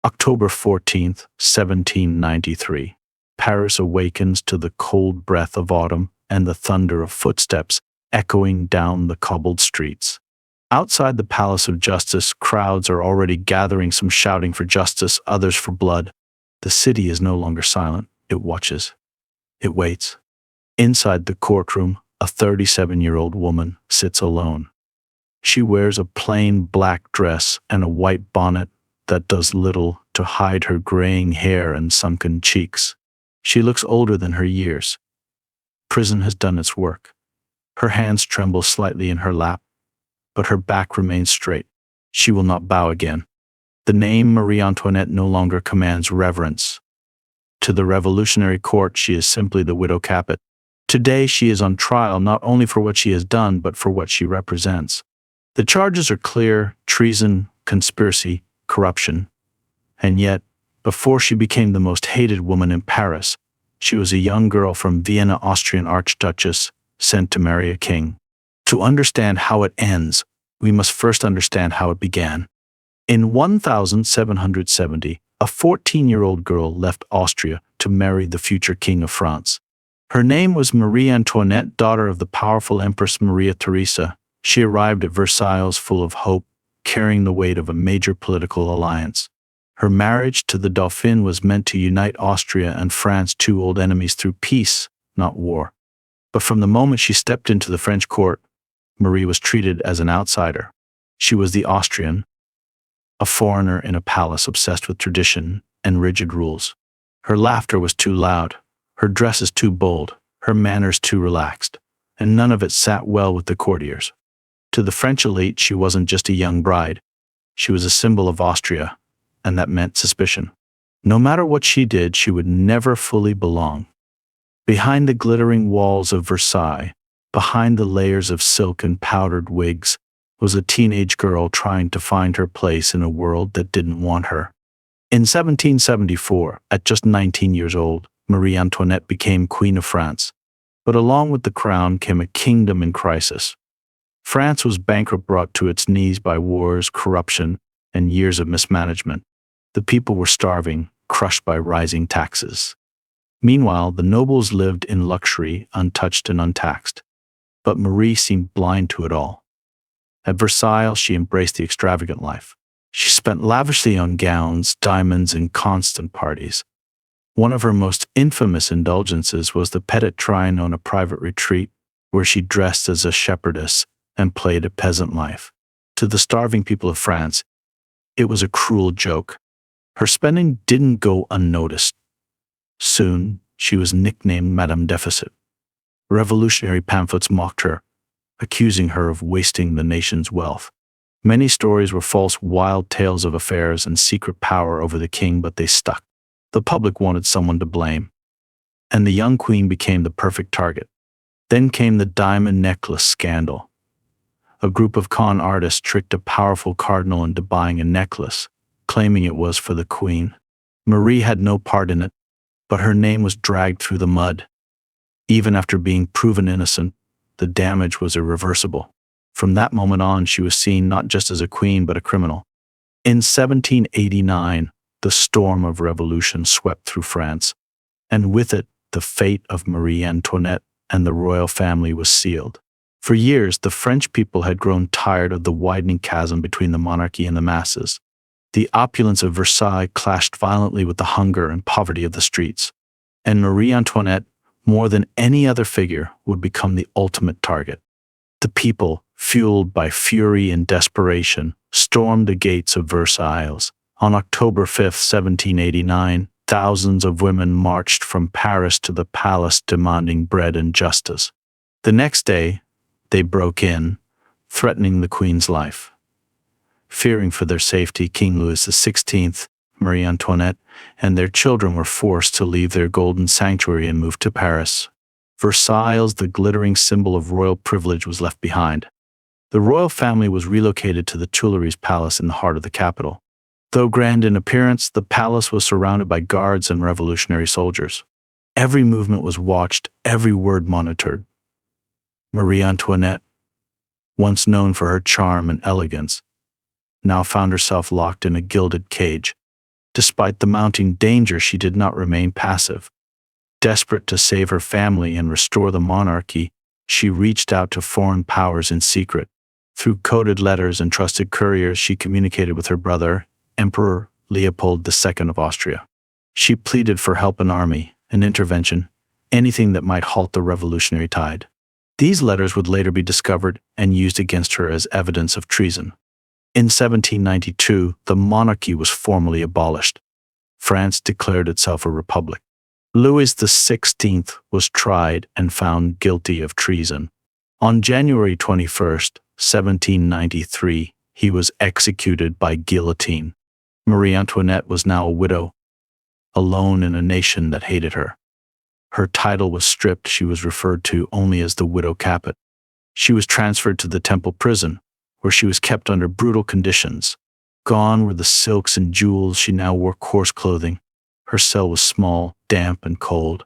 October 14th, 1793. Paris awakens to the cold breath of autumn and the thunder of footsteps echoing down the cobbled streets. Outside the Palace of Justice, crowds are already gathering, some shouting for justice, others for blood. The city is no longer silent. It watches. It waits. Inside the courtroom, a 37-year-old woman sits alone. She wears a plain black dress and a white bonnet that does little to hide her graying hair and sunken cheeks. She looks older than her years. Prison has done its work. Her hands tremble slightly in her lap, but her back remains straight. She will not bow again. The name Marie Antoinette no longer commands reverence. To the revolutionary court, she is simply the widow Capet. Today she is on trial not only for what she has done, but for what she represents. The charges are clear: treason, conspiracy, corruption. And yet, before she became the most hated woman in Paris, she was a young girl from Vienna, Austrian Archduchess, sent to marry a king. To understand how it ends, we must first understand how it began. In 1770, a 14-year-old girl left Austria to marry the future king of France. Her name was Marie Antoinette, daughter of the powerful Empress Maria Theresa. She arrived at Versailles full of hope, carrying the weight of a major political alliance. Her marriage to the Dauphin was meant to unite Austria and France, two old enemies, through peace, not war. But from the moment she stepped into the French court, Marie was treated as an outsider. She was the Austrian, a foreigner in a palace obsessed with tradition and rigid rules. Her laughter was too loud, her dresses too bold, her manners too relaxed, and none of it sat well with the courtiers. To the French elite, she wasn't just a young bride. She was a symbol of Austria, and that meant suspicion. No matter what she did, she would never fully belong. Behind the glittering walls of Versailles, behind the layers of silk and powdered wigs, was a teenage girl trying to find her place in a world that didn't want her. In 1774, at just 19 years old, Marie Antoinette became Queen of France. But along with the crown came a kingdom in crisis. France was bankrupt, brought to its knees by wars, corruption, and years of mismanagement. The people were starving, crushed by rising taxes. Meanwhile, the nobles lived in luxury, untouched and untaxed. But Marie seemed blind to it all. At Versailles, she embraced the extravagant life. She spent lavishly on gowns, diamonds, and constant parties. One of her most infamous indulgences was the Petit Trianon, a private retreat where she dressed as a shepherdess and played a peasant life. To the starving people of France, it was a cruel joke. Her spending didn't go unnoticed. Soon, she was nicknamed Madame Deficit. Revolutionary pamphlets mocked her, accusing her of wasting the nation's wealth. Many stories were false, wild tales of affairs and secret power over the king, but they stuck. The public wanted someone to blame, and the young queen became the perfect target. Then came the diamond necklace scandal. A group of con artists tricked a powerful cardinal into buying a necklace, claiming it was for the queen. Marie had no part in it, but her name was dragged through the mud. Even after being proven innocent, the damage was irreversible. From that moment on, she was seen not just as a queen, but a criminal. In 1789, the storm of revolution swept through France, and with it, the fate of Marie Antoinette and the royal family was sealed. For years, the French people had grown tired of the widening chasm between the monarchy and the masses. The opulence of Versailles clashed violently with the hunger and poverty of the streets, and Marie Antoinette, more than any other figure, would become the ultimate target. The people, fueled by fury and desperation, stormed the gates of Versailles. On October 5, 1789, thousands of women marched from Paris to the palace demanding bread and justice. The next day, they broke in, threatening the queen's life. Fearing for their safety, King Louis XVI, Marie Antoinette, and their children were forced to leave their golden sanctuary and move to Paris. Versailles, the glittering symbol of royal privilege, was left behind. The royal family was relocated to the Tuileries Palace in the heart of the capital. Though grand in appearance, the palace was surrounded by guards and revolutionary soldiers. Every movement was watched, every word monitored. Marie Antoinette, once known for her charm and elegance, now found herself locked in a gilded cage. Despite the mounting danger, she did not remain passive. Desperate to save her family and restore the monarchy, she reached out to foreign powers in secret. Through coded letters and trusted couriers, she communicated with her brother, Emperor Leopold II of Austria. She pleaded for help, an army, an intervention, anything that might halt the revolutionary tide. These letters would later be discovered and used against her as evidence of treason. In 1792, the monarchy was formally abolished. France declared itself a republic. Louis XVI was tried and found guilty of treason. On January 21st, 1793, he was executed by guillotine. Marie Antoinette was now a widow, alone in a nation that hated her. Her title was stripped. She was referred to only as the widow Capet. She was transferred to the Temple prison, where she was kept under brutal conditions. Gone were the silks and jewels. She now wore coarse clothing. Her cell was small, damp, and cold.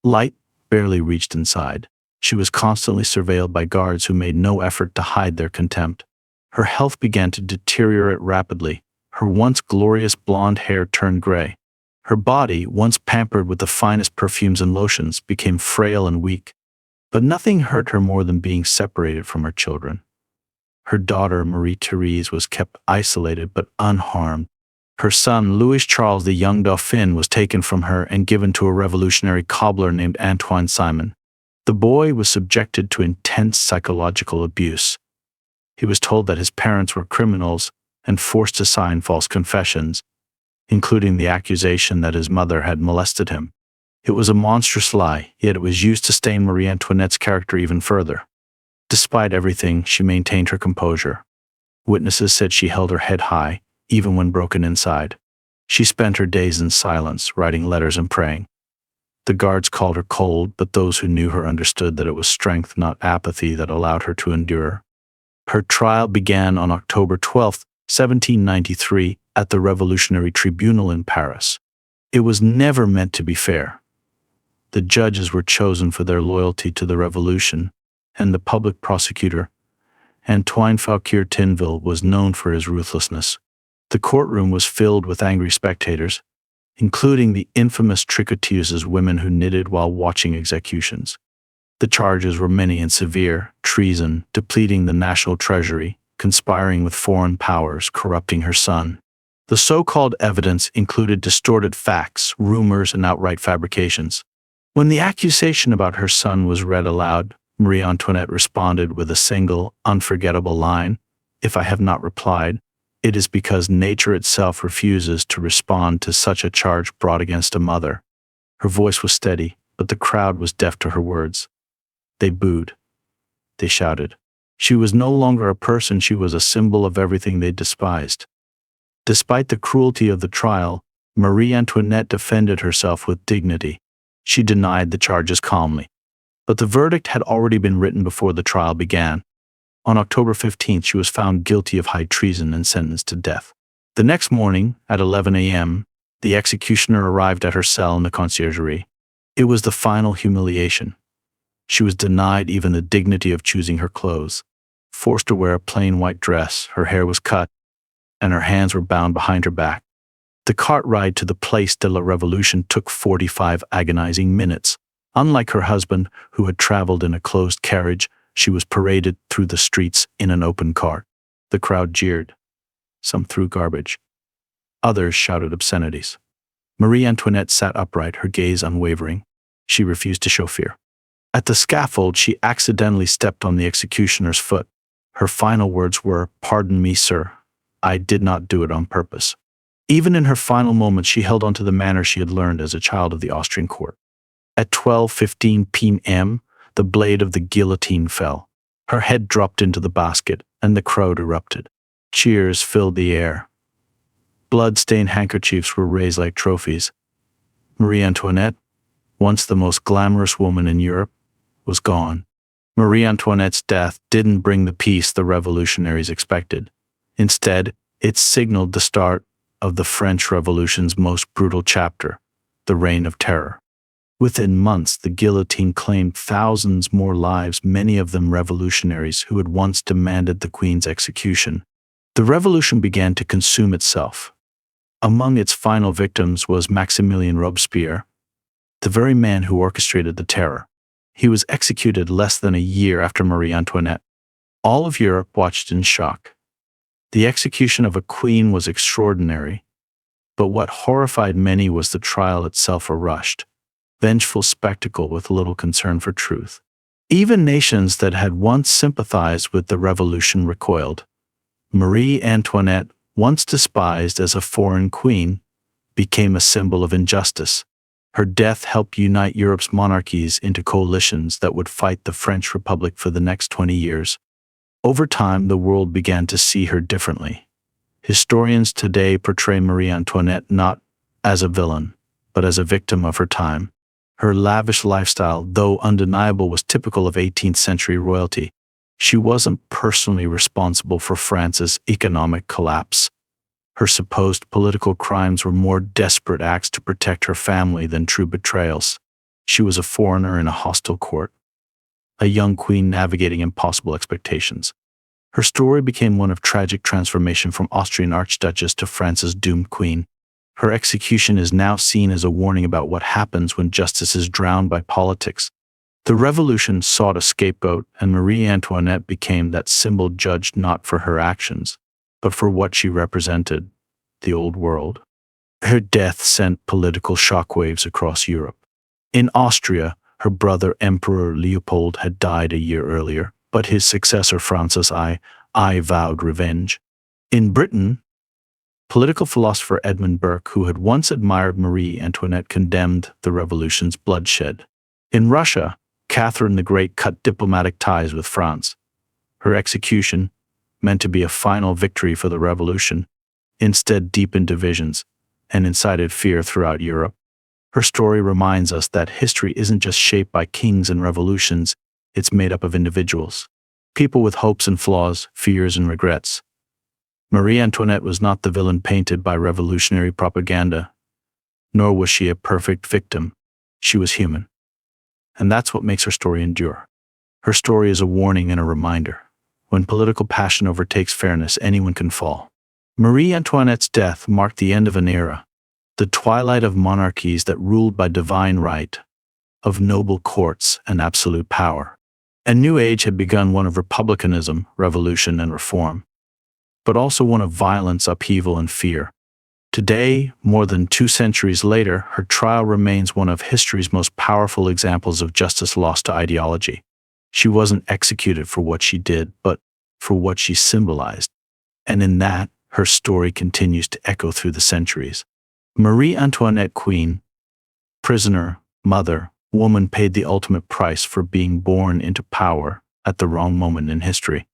Light barely reached inside. She was constantly surveilled by guards who made no effort to hide their contempt. Her health began to deteriorate rapidly. Her once glorious blonde hair turned gray. Her body, once pampered with the finest perfumes and lotions, became frail and weak. But nothing hurt her more than being separated from her children. Her daughter, Marie-Therese, was kept isolated but unharmed. Her son, Louis Charles, the young Dauphin, was taken from her and given to a revolutionary cobbler named Antoine Simon. The boy was subjected to intense psychological abuse. He was told that his parents were criminals and forced to sign false confessions, including the accusation that his mother had molested him. It was a monstrous lie, yet it was used to stain Marie Antoinette's character even further. Despite everything, she maintained her composure. Witnesses said she held her head high, even when broken inside. She spent her days in silence, writing letters and praying. The guards called her cold, but those who knew her understood that it was strength, not apathy, that allowed her to endure. Her trial began on October 12, 1793, at the Revolutionary Tribunal in Paris. It was never meant to be fair. The judges were chosen for their loyalty to the revolution, and the public prosecutor, Antoine Fouquier-Tinville, was known for his ruthlessness. The courtroom was filled with angry spectators, including the infamous tricoteuses, women who knitted while watching executions. The charges were many and severe: treason, depleting the national treasury, conspiring with foreign powers, corrupting her son. The so-called evidence included distorted facts, rumors, and outright fabrications. When the accusation about her son was read aloud, Marie Antoinette responded with a single, unforgettable line: "If I have not replied, it is because nature itself refuses to respond to such a charge brought against a mother." Her voice was steady, but the crowd was deaf to her words. They booed. They shouted. She was no longer a person, she was a symbol of everything they despised. Despite the cruelty of the trial, Marie Antoinette defended herself with dignity. She denied the charges calmly. But the verdict had already been written before the trial began. On October 15th, she was found guilty of high treason and sentenced to death. The next morning, at 11 a.m., the executioner arrived at her cell in the Conciergerie. It was the final humiliation. She was denied even the dignity of choosing her clothes. Forced to wear a plain white dress, her hair was cut, and her hands were bound behind her back. The cart ride to the Place de la Révolution took 45 agonizing minutes. Unlike her husband, who had traveled in a closed carriage, she was paraded through the streets in an open cart. The crowd jeered. Some threw garbage. Others shouted obscenities. Marie Antoinette sat upright, her gaze unwavering. She refused to show fear. At the scaffold, she accidentally stepped on the executioner's foot. Her final words were, "Pardon me, sir. I did not do it on purpose." Even in her final moments, she held on to the manners she had learned as a child of the Austrian court. At 12:15 p.m., the blade of the guillotine fell. Her head dropped into the basket, and the crowd erupted. Cheers filled the air. Blood-stained handkerchiefs were raised like trophies. Marie Antoinette, once the most glamorous woman in Europe, was gone. Marie Antoinette's death didn't bring the peace the revolutionaries expected. Instead, it signaled the start of the French Revolution's most brutal chapter, the Reign of Terror. Within months, the guillotine claimed thousands more lives, many of them revolutionaries who had once demanded the Queen's execution. The revolution began to consume itself. Among its final victims was Maximilien Robespierre, the very man who orchestrated the terror. He was executed less than a year after Marie Antoinette. All of Europe watched in shock. The execution of a queen was extraordinary, but what horrified many was the trial itself, a rushed, vengeful spectacle with little concern for truth. Even nations that had once sympathized with the revolution recoiled. Marie Antoinette, once despised as a foreign queen, became a symbol of injustice. Her death helped unite Europe's monarchies into coalitions that would fight the French Republic for the next 20 years. Over time, the world began to see her differently. Historians today portray Marie Antoinette not as a villain, but as a victim of her time. Her lavish lifestyle, though undeniable, was typical of 18th century royalty. She wasn't personally responsible for France's economic collapse. Her supposed political crimes were more desperate acts to protect her family than true betrayals. She was a foreigner in a hostile court, a young queen navigating impossible expectations. Her story became one of tragic transformation from Austrian archduchess to France's doomed queen. Her execution is now seen as a warning about what happens when justice is drowned by politics. The revolution sought a scapegoat, and Marie Antoinette became that symbol judged not for her actions, but for what she represented, the old world. Her death sent political shockwaves across Europe. In Austria, her brother Emperor Leopold had died a year earlier, but his successor Francis I vowed revenge. In Britain, political philosopher Edmund Burke, who had once admired Marie Antoinette, condemned the revolution's bloodshed. In Russia, Catherine the Great cut diplomatic ties with France. Her execution, meant to be a final victory for the revolution, instead deepened divisions and incited fear throughout Europe. Her story reminds us that history isn't just shaped by kings and revolutions, it's made up of individuals, people with hopes and flaws, fears and regrets. Marie Antoinette was not the villain painted by revolutionary propaganda, nor was she a perfect victim. She was human. And that's what makes her story endure. Her story is a warning and a reminder. When political passion overtakes fairness, anyone can fall. Marie Antoinette's death marked the end of an era, the twilight of monarchies that ruled by divine right, of noble courts and absolute power. A new age had begun, one of republicanism, revolution, and reform, but also one of violence, upheaval, and fear. Today, more than 2 centuries later, her trial remains one of history's most powerful examples of justice lost to ideology. She wasn't executed for what she did, but for what she symbolized. And in that, her story continues to echo through the centuries. Marie Antoinette, queen, prisoner, mother, woman, paid the ultimate price for being born into power at the wrong moment in history.